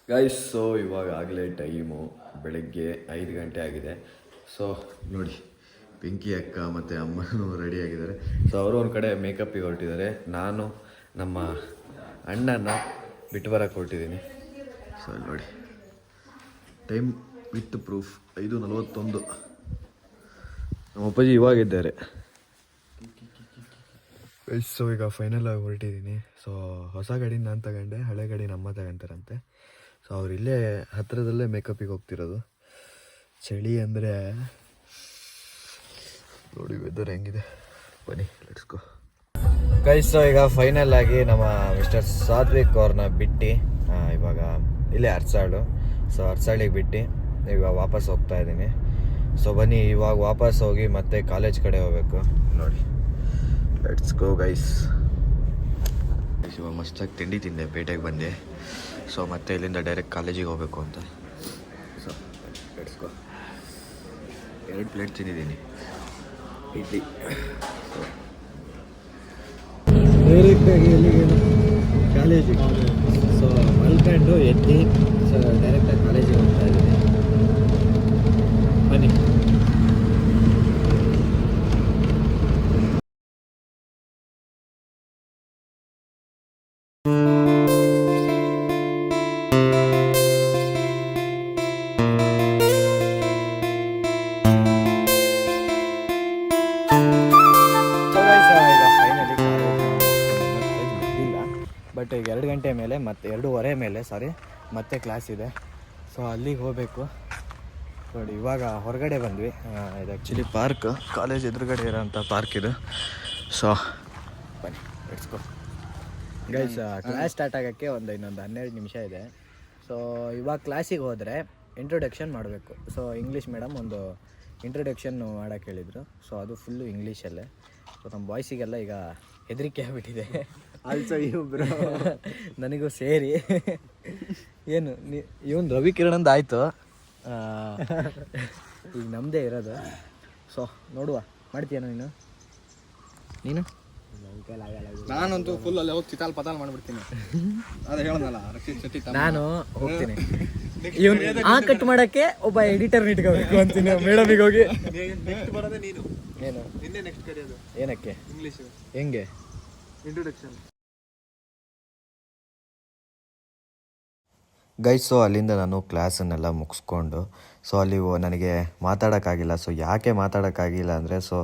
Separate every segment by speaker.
Speaker 1: Guys, so ಇವಾಗ ಆಗಲೇ time ಬೆಳಗ್ಗೆ 5 ಗಂಟೆ ಆಗಿದೆ. ಸೊ ನೋಡಿ, ಪಿಂಕಿ ಅಕ್ಕ ಮತ್ತು ಅಮ್ಮನೂ ರೆಡಿಯಾಗಿದ್ದಾರೆ. ಸೊ ಅವರು ಒಂದು ಕಡೆ ಮೇಕಪ್ಪಿಗೆ ಹೊರಟಿದ್ದಾರೆ. ನಾನು ನಮ್ಮ ಅಣ್ಣನ ಬಿಟ್ಟು ಬರೋಕ್ಕೆ ಹೊರಟಿದ್ದೀನಿ. ಸೊ ನೋಡಿ, ಟೈಮ್ ವಿತ್ ಪ್ರೂಫ್ 5:41. ನಮ್ಮ ಅಪ್ಪಾಜಿ ಇವಾಗಿದ್ದಾರೆ. ಸೊ ಈಗ ಫೈನಲ್ ಆಗಿ ಹೊರಟಿದ್ದೀನಿ. ಸೊ ಹೊಸ ಗಾಡಿ ನಾನು ತಗೊಂಡೆ, ಹಳೆ ಗಾಡಿ ನಮ್ಮ ತಗೊಂತಾರಂತೆ. ಸೊ ಅವ್ರು ಇಲ್ಲೇ ಹತ್ತಿರದಲ್ಲೇ ಮೇಕಪ್ಪಿಗೆ ಹೋಗ್ತಿರೋದು. ಚಳಿ ಅಂದರೆ ನೋಡಿ, ವೆದರ್ ಹೆಂಗಿದೆ. ಬನ್ನಿ, ಲೆಟ್ಸ್ ಗೋ ಗೈಸ್. ಸೊ ಈಗ ಫೈನಲ್ ಆಗಿ ನಮ್ಮ ಮಿಸ್ಟರ್ ಸಾತ್ವಿಕ್ ಅವ್ರನ್ನ ಬಿಟ್ಟು ಇವಾಗ ಇಲ್ಲೇ ಅರ್ಸಾಳು. ಸೊ ಅರ್ಸಾಳಿಗೆ ಬಿಟ್ಟು ಇವಾಗ ವಾಪಸ್ ಹೋಗ್ತಾ ಇದ್ದೀನಿ. ಸೊ ಬನ್ನಿ, ಇವಾಗ ವಾಪಸ್ ಹೋಗಿ ಮತ್ತೆ ಕಾಲೇಜ್ ಕಡೆ ಹೋಗ್ಬೇಕು. ನೋಡಿ, ಲೆಟ್ಸ್ ಗೋ ಗೈಸ್. ಇವಾಗ ಮಸ್ತಾಗಿ ತಿಂಡಿ ತಿಂದೆ, ಪೇಟೆಗೆ ಬಂದೆ. ಸೊ ಮತ್ತೆ ಇಲ್ಲಿಂದ ಡೈರೆಕ್ಟ್ ಕಾಲೇಜಿಗೆ ಹೋಗಬೇಕು ಅಂತ. So let's go. 2 ಪ್ಲೇಟ್ ತಿಂದಿದ್ದೀನಿ ಇಡ್ಲಿ. ಡೈರೆಕ್ಟಾಗಿ ಎಲ್ಲಿಗೆ? ಕಾಲೇಜಿಗೆ. ಸೊ ಮಲ್ಕೊಂಡು ಎದ್ದು ಸೊ ಡೈರೆಕ್ಟಾಗಿ ಕಾಲೇಜಿಗೆ ಹೋಗ್ತಾ ಇದ್ದೀನಿ. ಬನ್ನಿ. ಬಟ್ ಈಗ 2 ಗಂಟೆ ಮೇಲೆ ಮತ್ತೆ 2:15 ಮೇಲೆ ಮತ್ತೆ ಕ್ಲಾಸ್ ಇದೆ. ಸೊ ಅಲ್ಲಿಗೆ ಹೋಗಬೇಕು. ನೋಡಿ, ಇವಾಗ ಹೊರಗಡೆ ಬಂದ್ವಿ. ಇದು ಆ್ಯಕ್ಚುಲಿ ಪಾರ್ಕ್, ಕಾಲೇಜ್ ಎದುರುಗಡೆ ಇರೋಂಥ ಪಾರ್ಕ್ ಇದು. ಸೊ ಬನ್ನಿ, let's go guys. Class start ಆಗೋಕ್ಕೆ ಇನ್ನೊಂದು 12 ನಿಮಿಷ ಇದೆ. ಸೊ ಇವಾಗ ಕ್ಲಾಸಿಗೆ ಹೋದರೆ ಇಂಟ್ರೊಡಕ್ಷನ್ ಮಾಡಬೇಕು. ಸೊ ಇಂಗ್ಲೀಷ್ ಮೇಡಮ್ ಒಂದು ಇಂಟ್ರೊಡಕ್ಷನ್ ಮಾಡೋಕ್ಕೆ ಹೇಳಿದರು. ಸೊ ಅದು ಫುಲ್ಲು ಇಂಗ್ಲೀಷಲ್ಲೇ. ಸೊ ನಮ್ಮ ಬಾಯ್ಸಿಗೆಲ್ಲ ಈಗ ಹೆದರಿಕೆ ಆಗಿಬಿಟ್ಟಿದೆ. ಆಲ್ಸೋ ಇವ್ರು ನನಗೂ ಸೇರಿ. ಏನು ಇವನು ರವಿ ಕಿರಣಂದು ಆಯಿತು, ಈಗ ನಮ್ಮದೇ ಇರೋದು. ಸೊ ನೋಡುವ, ಮಾಡ್ತೀಯನೋ ನೀನು?
Speaker 2: ನಾನಂತೂ ಫುಲ್ ಅಲ್ಲಿ ಹೋಗಿ ಚಿತಾಲ್ ಪತಾಲ್ ಮಾಡ್ಬಿಡ್ತೀನಿ. ಅದು ಹೇಳೋದಲ್ಲ, ರಕ್ಷಿತ್ ಶೆಟ್ಟಿ
Speaker 1: ನಾನು ಹೋಗ್ತೀನಿ. ಇವನು ಕಟ್ ಮಾಡೋಕ್ಕೆ ಒಬ್ಬ ಎಡಿಟರ್ ಇಟ್ಕೋಬೇಕು ಅಂತೀನಿ. ಮೇಡಮಿಗೆ ಹೋಗಿ
Speaker 2: ನೆಕ್ಸ್ಟ್ ಬರೋದೇ ನೀನು.
Speaker 1: ಏನು
Speaker 2: ನಿನ್ನೆ ನೆಕ್ಸ್ಟ್ ಕರೆಯೋದು?
Speaker 1: ಏನಕ್ಕೆ?
Speaker 2: ಇಂಗ್ಲೀಷ್
Speaker 1: ಹೆಂಗೆ
Speaker 2: ಇಂಟ್ರೊಡಕ್ಷನ್
Speaker 1: ಗೈಸ್. ಸೊ ಅಲ್ಲಿಂದ ನಾನು ಕ್ಲಾಸನ್ನೆಲ್ಲ ಮುಗಿಸ್ಕೊಂಡು ಸೊ ಅಲ್ಲಿ ನನಗೆ ಮಾತಾಡೋಕ್ಕಾಗಿಲ್ಲ. ಸೊ ಯಾಕೆ ಮಾತಾಡೋಕ್ಕಾಗಿಲ್ಲ ಅಂದರೆ ಸೊ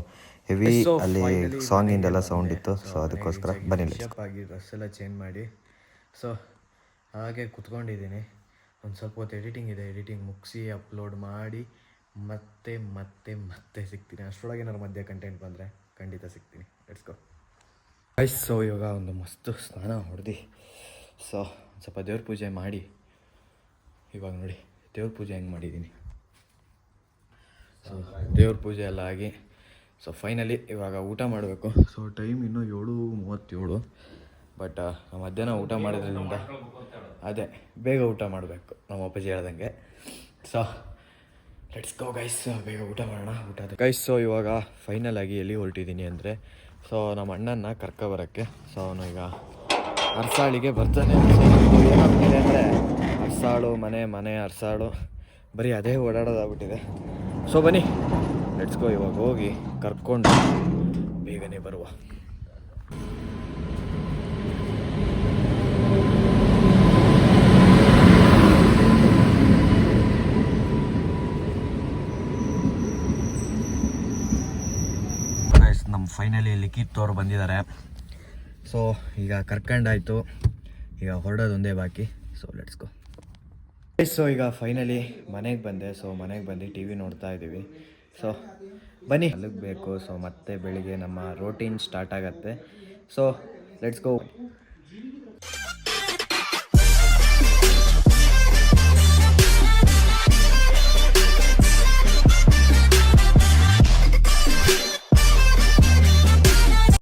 Speaker 1: ಹೆವಿ ಅಲ್ಲಿ ಸಾಂಗಿಂದೆಲ್ಲ ಸೌಂಡ್ ಇತ್ತು. ಸೊ ಅದಕ್ಕೋಸ್ಕರ ಬನ್ನಿ. ಆಗಿ ಡ್ರೆಸ್ ಎಲ್ಲ ಚೇಂಜ್ ಮಾಡಿ ಸೊ ಹಾಗೆ ಕುತ್ಕೊಂಡಿದ್ದೀನಿ. ಒಂದು ಸ್ವಲ್ಪ ಹೊತ್ತು ಎಡಿಟಿಂಗ್ ಇದೆ, ಎಡಿಟಿಂಗ್ ಮುಗಿಸಿ ಅಪ್ಲೋಡ್ ಮಾಡಿ ಮತ್ತೆ ಮತ್ತೆ ಮತ್ತೆ ಸಿಗ್ತೀನಿ. ಅಷ್ಟರೊಳಗೆ ಏನಾದ್ರು ಮಧ್ಯೆ ಕಂಟೆಂಟ್ ಬಂದರೆ ಖಂಡಿತ ಸಿಗ್ತೀನಿ. Let's go guys. ಸೊ ಇವಾಗ ಒಂದು ಮಸ್ತ್ ಸ್ನಾನ ಹೊಡೆದು ಸೊ ಸ್ವಲ್ಪ ದೇವ್ರ ಪೂಜೆ ಮಾಡಿ, ಇವಾಗ ನೋಡಿ ದೇವ್ರ ಪೂಜೆ ಹೆಂಗೆ ಮಾಡಿದ್ದೀನಿ. ಸೊ ದೇವ್ರ ಪೂಜೆ ಎಲ್ಲ ಆಗಿ ಸೊ ಫೈನಲಿ ಇವಾಗ ಊಟ ಮಾಡಬೇಕು. ಸೊ ಟೈಮ್ ಇನ್ನೂ 7:37. ಬಟ್ ಮಧ್ಯಾಹ್ನ ಊಟ ಮಾಡೋದ್ರಿಂದ ಅದೇ ಬೇಗ ಊಟ ಮಾಡಬೇಕು, ನಮ್ಮ ಅಪ್ಪಾಜಿ ಹೇಳ್ದಂಗೆ. ಸೊ ಲೆಟ್ಸ್ ಗೋ ಗೈಸ್, ಬೇಗ ಊಟ ಮಾಡೋಣ. ಊಟ ಗೈಸ್. ಸೊ ಇವಾಗ ಫೈನಲ್ ಆಗಿ ಎಲ್ಲಿ ಹೊರಟಿದ್ದೀನಿ ಅಂದರೆ ಸೊ ನಮ್ಮ ಅಣ್ಣನ ಕರ್ಕೊಬರೋಕ್ಕೆ. ಸೊ ಅವನು ಈಗ ಅರ್ಸಾಳಿಗೆ ಬರ್ತಾನೆ. ಏನಾಗ್ತಿದೆ ಅಂದರೆ ಅರ್ಸಾಳು ಮನೆ ಅರ್ಸಾಳು ಬರೀ ಅದೇ ಓಡಾಡೋದಾಗ್ಬಿಟ್ಟಿದೆ. ಸೊ ಬನ್ನಿ, ಲೆಟ್ಸ್ ಗೋ. ಇವಾಗ ಹೋಗಿ ಕರ್ಕೊಂಡು ಬೇಗನೆ ಬರುವ. ನಮ್ಮ ಫೈನಲಿ ಲಿಖಿತ್ ಅವ್ರು ಬಂದಿದ್ದಾರೆ. ಸೊ ಈಗ ಕರ್ಕೊಂಡಾಯಿತು, ಈಗ ಹೊರಡೋದೊಂದೇ ಬಾಕಿ. So let's go. ಸೊ ಈಗ ಫೈನಲಿ ಮನೆಗೆ ಬಂದೆ. ಸೊ ಮನೆಗೆ ಬಂದು ಟಿ ವಿ ನೋಡ್ತಾ ಇದ್ದೀವಿ. ಸೊ ಬನ್ನಿ, ಮಲಗಬೇಕು. ಸೊ ಮತ್ತೆ ಬೆಳಿಗ್ಗೆ ನಮ್ಮ ರೋಟೀನ್ ಸ್ಟಾರ್ಟ್ ಆಗುತ್ತೆ. So let's go.